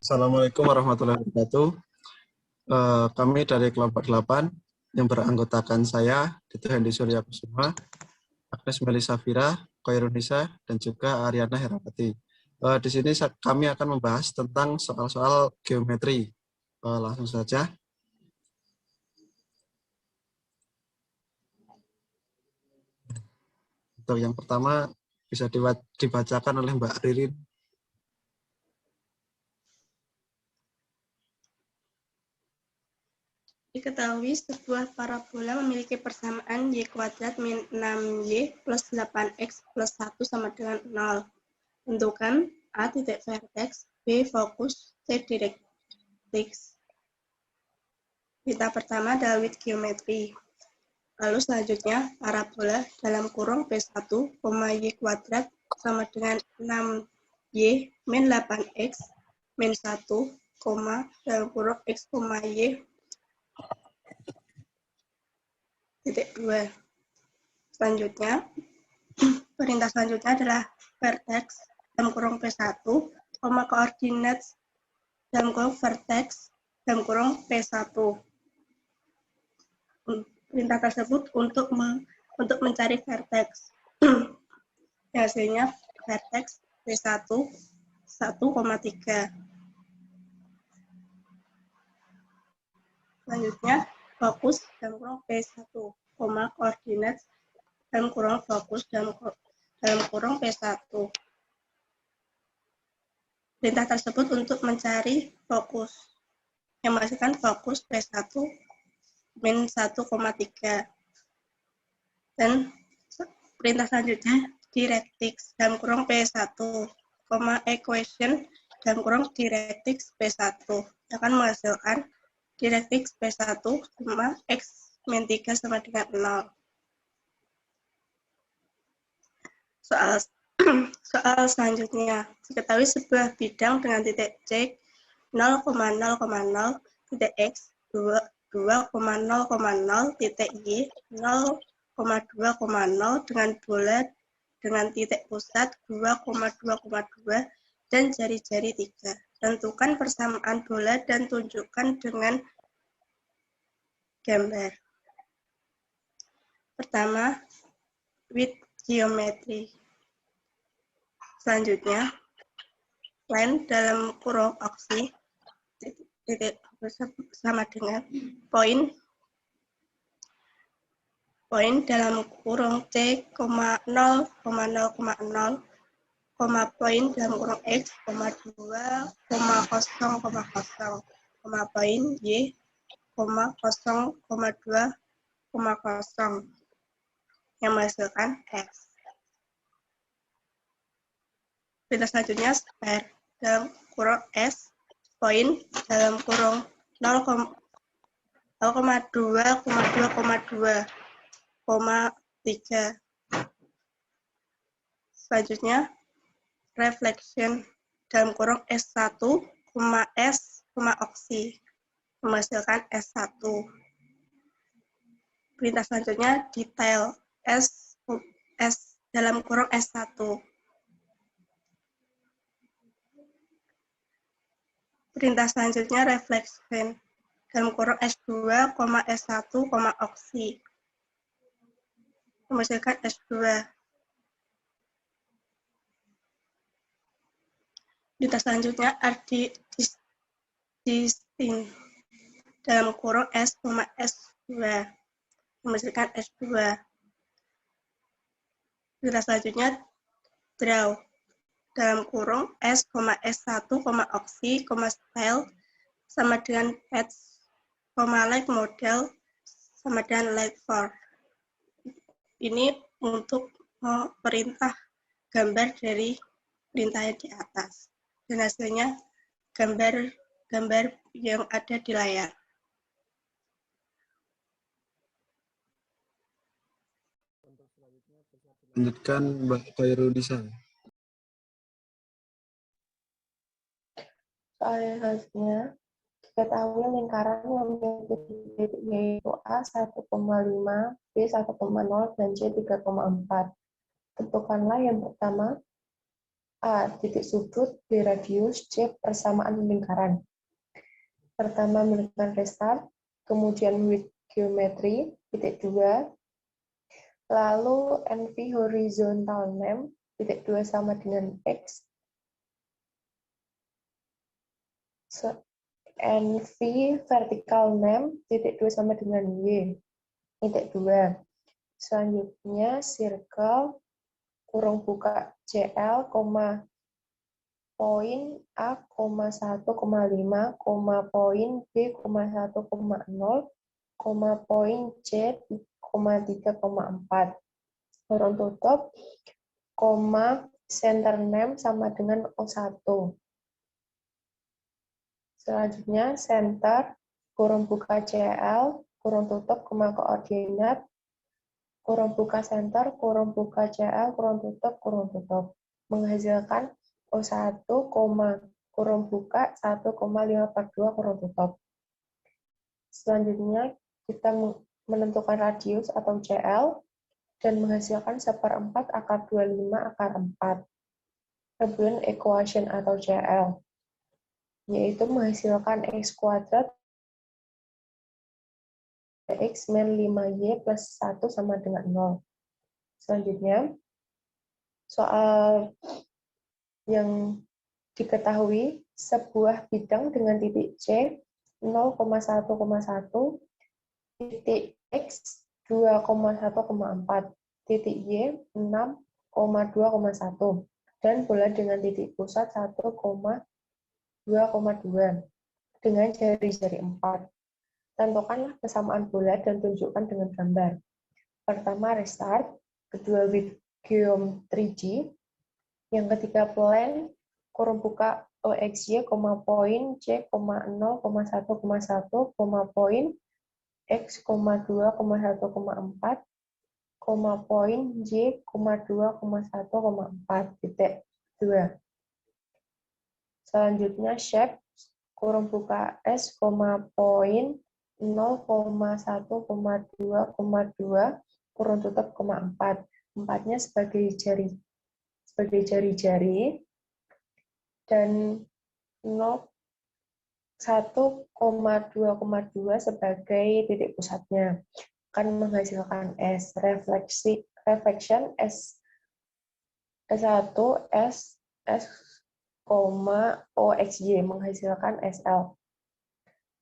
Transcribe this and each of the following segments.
Assalamualaikum warahmatullahi wabarakatuh. Kami dari kelompok 8 yang beranggotakan saya, Dito Hendy Surya Kusuma, Agnes Melisa Fira, Koirunisa, dan juga Ariana Herawati. Di sini kami akan membahas tentang soal-soal geometri. Langsung saja. Untuk yang pertama bisa dibacakan oleh Mbak Ririn. Diketahui sebuah parabola memiliki persamaan y kuadrat min 6y plus 8x plus 1 sama dengan 0. Tentukan A titik vertex, B fokus, C directrix. Kita pertama adalah with geometri. Lalu selanjutnya parabola dalam kurung B1, y kuadrat sama dengan 6y min 8x min 1, dalam kurung x, y titik 2. Selanjutnya, perintah selanjutnya adalah vertex dalam kurung P1, koordinat dalam kurung vertex dalam kurung P1. Perintah tersebut untuk mencari vertex. Hasilnya vertex P1 1,3. Selanjutnya, fokus dalam kurung P1, koordinat dalam kurung fokus dalam kurung P1. Perintah tersebut untuk mencari fokus, yang menghasilkan fokus P1 min 1,3. Dan perintah selanjutnya directrix dalam kurung P1, equation dalam kurung directrix P1 akan menghasilkan directrix P1 sama x min 3 sama dengan 0. Soal selanjutnya, diketahui sebuah bidang dengan titik C 0,0,0 titik X 2,0,0 titik Y 0,2,0 dengan bola dengan titik pusat 2,2,2 dan jari-jari 3. Tentukan persamaan bola dan tunjukkan dengan gambar. Pertama, with geometry. Selanjutnya, line dalam kurung oksi titik sama dengan poin dalam kurung C, 0,0,0, poin dalam kurung X, 2,0,0, poin Y, 0,2,0 yang menghasilkan X. Perintah selanjutnya spare dalam kurung S, poin dalam kurung 0,2,2,3. Selanjutnya reflection dalam kurung S1, S, oksi menghasilkan S1. Perintah selanjutnya detail S dalam kurung S1. Perintah selanjutnya reflection dalam kurung S2, S1, oksi menghasilkan S2. Perintah selanjutnya distinct dalam kurung S, S2 menghasilkan S2. Perintah selanjutnya draw dalam kurung S, S1, oksi, style sama dengan patch, like model sama dengan like for. Ini untuk perintah gambar dari perintahnya di atas. Dan hasilnya gambar yang ada di layar. Lanjutkan Mbak Koirunisa. Soal selanjutnya, diketahui lingkaran memiliki titik yaitu A 1,5, B 1,0, dan C 3,4. Tentukanlah yang pertama, A. Titik sudut, B. Radius, C. Persamaan lingkaran. Pertama melakukan restart, kemudian with geometry, titik 2, lalu NV horizontal name, titik 2 sama dengan X, NV vertical name, titik 2 sama dengan Y, titik 2. Selanjutnya circle, kurung buka CL, poin A, 1,5, poin B, 1,0, poin C, 3,4. Kurung tutup, center name sama dengan O1. Selanjutnya center, kurung buka CL, kurung tutup, koordinat, kurung buka center, kurung buka CL, kurung tutup, menghasilkan O1, kurung buka 1,542 kurung tutup. Selanjutnya kita menentukan radius atau CL dan menghasilkan 1/4 akar 25 akar 4. Kemudian equation atau CL, yaitu menghasilkan X kuadrat X min 5Y plus 1 sama dengan 0. Selanjutnya, soal yang diketahui, sebuah bidang dengan titik C 0,1,1, titik X 2,1,4, titik Y 6,2,1, dan bola dengan titik pusat 1,2,2 dengan jari-jari 4. Tentukanlah kesamaan bola dan tunjukkan dengan gambar. Pertama, restart. Kedua, with geometry. Yang ketiga, plan. Kurung buka OXY, poin C, 0,1,1, poin X, 2,1,4, poin Y, 2,1,4, titik 2. Selanjutnya, shape. Kurung buka S, poin 0,1,2,2, kurung tutup, 4. 4-nya sebagai jari-jari, dan 1,2,2 sebagai titik pusatnya. Akan menghasilkan S. Reflection S1, S, OXY menghasilkan SL.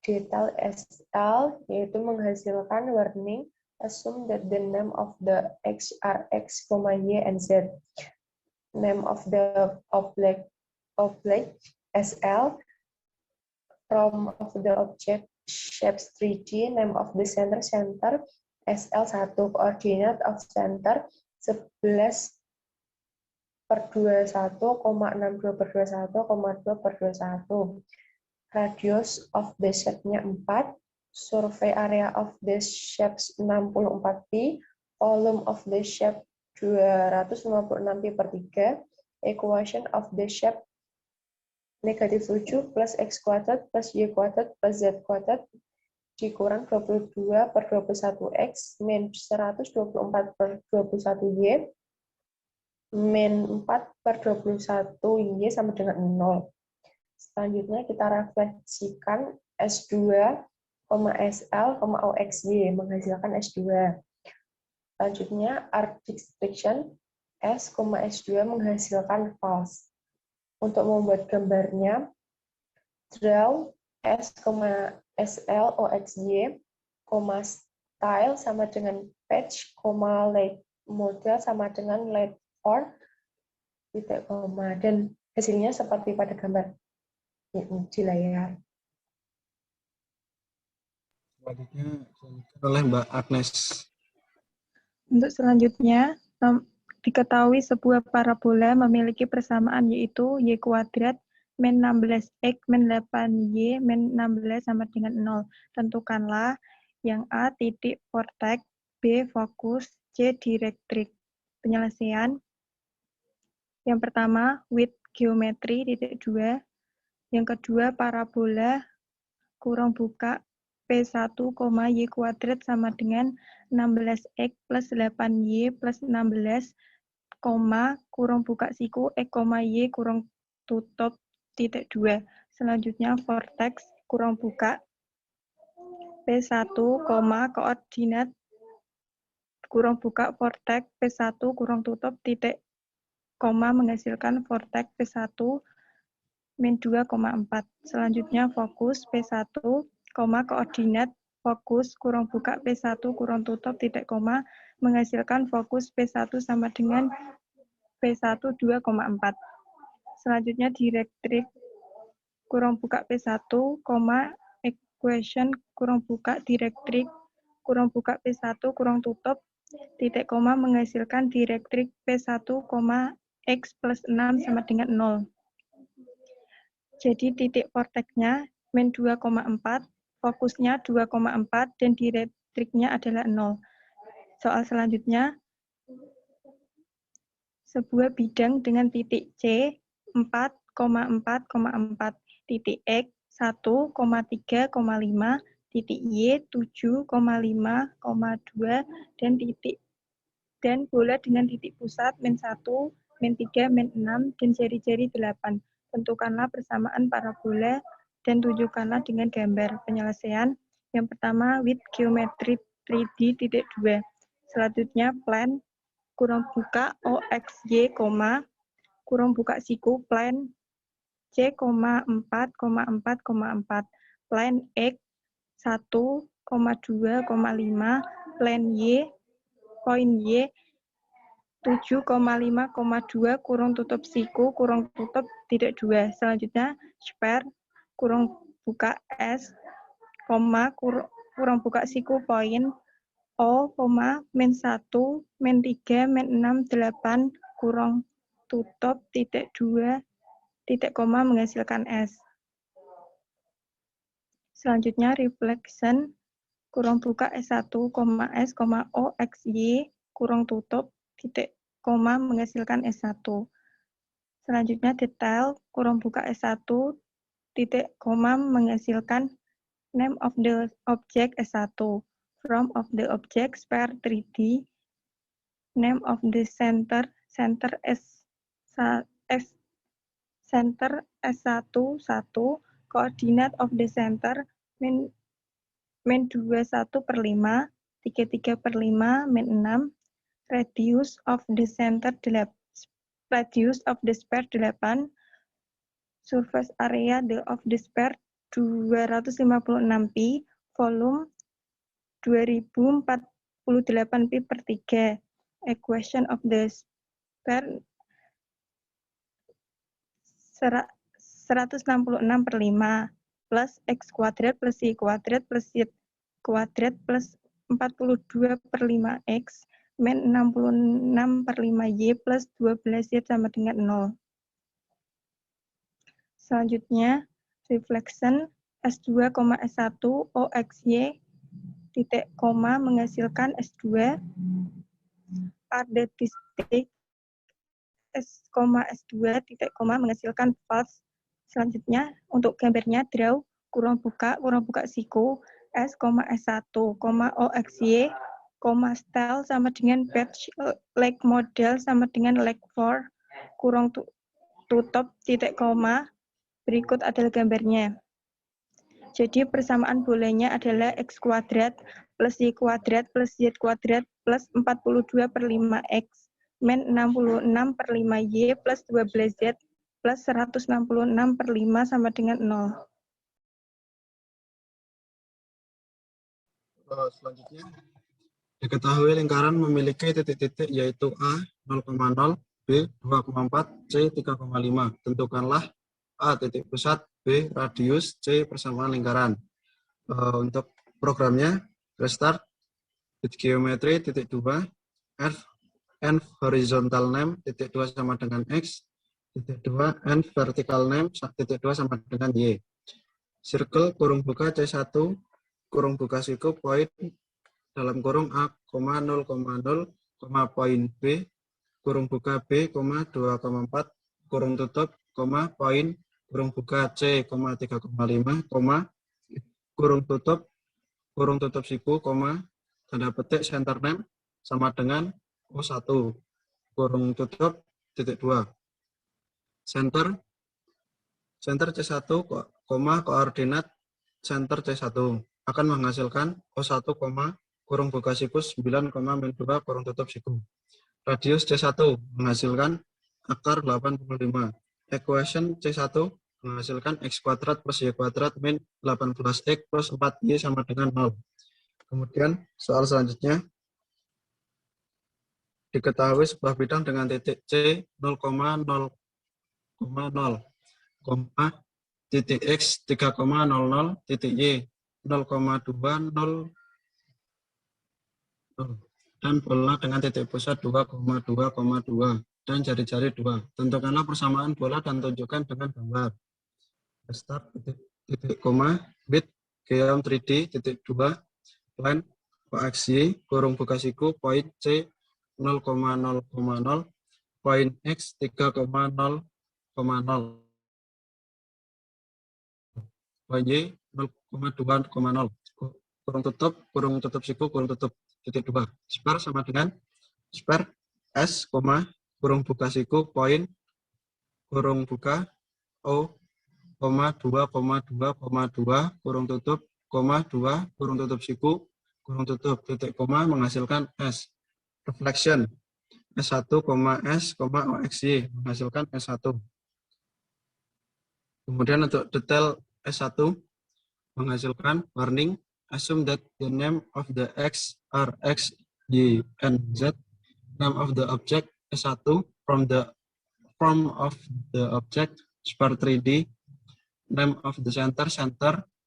Detail SL yaitu menghasilkan warning. Assume that the name of the X are X, Y, and Z. Name of the object SL. From of the object shapes 3D. Name of the center SL1. Coordinate of center 11/21,62/21,2/21. Radius of the shape-nya 4, survey area of the shapes 64 pi, volume of the shape 256 pi per 3, equation of the shape -7 plus X kuadrat plus Y kuadrat plus Z kuadrat dikurang 22/21X min 124/21Y min 4/21Y sama dengan 0. Selanjutnya kita refleksikan S2, SL, OXY menghasilkan S2. Selanjutnya arc distinction S, S2 menghasilkan false. Untuk membuat gambarnya, draw S, SL, OXY, style sama dengan patch, light model sama dengan light for, titik koma, dan hasilnya seperti pada gambar di layar. Selanjutnya oleh Mbak Agnes. Untuk selanjutnya, diketahui sebuah parabola memiliki persamaan yaitu Y kuadrat min 16X min 8Y min 16 sama dengan 0. Tentukanlah yang A titik vortex, B fokus, C direktrik. Penyelesaian. Yang pertama, with geometry, titik 2. Yang kedua, parabola kurung buka P1, Y kuadrat sama dengan 16X plus 8Y plus 16 koma, kurung buka siku, koma y, kurung tutup, titik 2. Selanjutnya vortex, kurung buka, P1, koordinat, kurung buka, vortex, P1, kurung tutup, titik, koma, menghasilkan vortex P1, min 2,4. Selanjutnya fokus, P1, koordinat, fokus, kurung buka, P1, kurung tutup, titik, koma, menghasilkan fokus P1 sama dengan P1 2,4. Selanjutnya direktrik, kurung buka P1, equation, kurung buka, direktrik, kurung buka P1, kurung tutup, titik koma, menghasilkan direktrik P1, X plus 6 sama dengan 0. Jadi titik vortexnya min 2,4, fokusnya 2,4, dan direktriknya adalah 0. Soal selanjutnya, sebuah bidang dengan titik C 4,4,4, titik X 1,3,5, titik Y 7,5,2, dan bola dengan titik pusat min 1, min 3, min 6, dan jari-jari 8. Tentukanlah persamaan parabola dan tunjukkanlah dengan gambar. Penyelesaian yang pertama with geometry 3D titik 2. Selanjutnya plan, kurung buka OXY, kurung buka siku plan C, 4,4,4, plan X 1,2,5, plan Y, poin Y 7,5,2, kurung tutup siku, kurung tutup titik 2. Selanjutnya spare, kurung buka S, kurung buka siku poin O, min 1, min 3, min 6, 8, kurung tutup titik 2, titik koma, menghasilkan S. Selanjutnya reflection, kurung buka S1, S, O, X, Y, kurung tutup, titik koma, menghasilkan S1. Selanjutnya detail, kurung buka S1, titik koma, menghasilkan name of the object S1. From of the object spare 3D, name of the center center S1, 1, coordinate of the center min 21/5, 33/5, min 6, radius of the center radius of the sphere 8, surface area of the sphere 256 pi, volume 2048 pi per 3, equation of the sphere 166/5 plus x kuadrat plus y kuadrat plus z kuadrat plus 42/5x min 66/5y plus 12z sama dengan 0. Selanjutnya, reflection S2, S1 OXY titik koma menghasilkan S2 pada titik S2 titik koma menghasilkan false. Selanjutnya, untuk gambarnya draw, kurung buka siku S, S1, OXY, style sama dengan batch leg model sama dengan leg 4, kurung tutup titik koma. Berikut adalah gambarnya. Jadi persamaan bolanya adalah x kuadrat plus y kuadrat plus z kuadrat plus 42/5x min 66/5y plus 12z plus 166/5 sama dengan 0. Selanjutnya, diketahui lingkaran memiliki titik-titik yaitu A 0,0, B 2,4, C 3,5. Tentukanlah A titik pusat, B radius, C persamaan lingkaran. Untuk programnya, restart, with geometry titik 2, n horizontal name titik 2 sama dengan X, titik 2, n vertical name titik 2 sama dengan Y. Circle kurung buka C1, kurung buka siku poin dalam kurung A, 0,0, poin B, kurung buka B, 2,4, kurung tutup, poin, kurung buka C, 3,5, kurung tutup siku, tanda petik center name sama dengan O1, kurung tutup, titik 2. Center C1, koordinat center C1 akan menghasilkan O1, kurung buka siku 9, min 2, kurung tutup siku. Radius C1 menghasilkan akar 85. Equation C1 menghasilkan X kuadrat plus Y kuadrat min 18X plus 4Y sama dengan 0. Kemudian soal selanjutnya, diketahui sebuah bidang dengan titik C 0,0,0, titik X 3,00, titik Y 0,200, dan bola dengan titik pusat 2,2,2 dan jari-jari 2. Tentukanlah persamaan bola dan tunjukkan dengan gambar. Start titik koma, bit, geom 3D, titik 2, line, koaksi, kurung buka siku, poin C 0,0,0, poin X 3,0,0, poin Y 0,2,0, kurung tutup siku, kurung tutup titik 2. Spar sama dengan spar S, kurung buka siku, poin, kurung buka O, 2,2,2, kurung tutup, 2, kurung tutup siku, kurung tutup, titik koma menghasilkan S. Reflection S1, S, OXY menghasilkan S1. Kemudian untuk detail S1 menghasilkan warning, assume that the name of the X are X, Y, and Z. Name of the object S1 from the form of the object spar 3D. Name of the center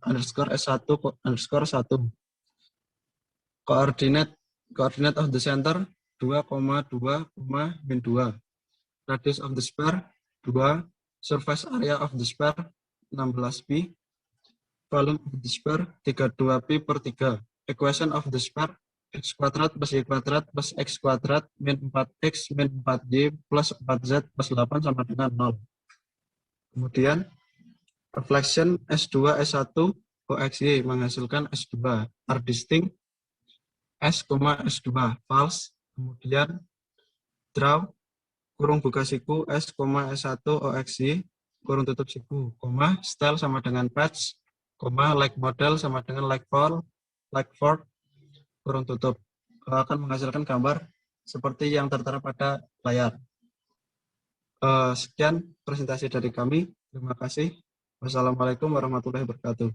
underscore S1 underscore 1. Coordinate of the center 2,2, min 2. Radius of the spare 2. Surface area of the spare 16pi. Volume of the spare 32pi per 3. Equation of the spare X kuadrat plus Y kuadrat plus X kuadrat min 4X min 4Y plus 4Z plus 8 sama dengan 0. Kemudian reflection S2, S1, OXY menghasilkan S2. Are distinct S, S2, false. Kemudian draw, kurung buka siku, S, S1, OXY, kurung tutup siku, style sama dengan patch, like model sama dengan like for, kurung tutup. Akan menghasilkan gambar seperti yang tertera pada layar. Sekian presentasi dari kami. Terima kasih. Wassalamualaikum warahmatullahi wabarakatuh.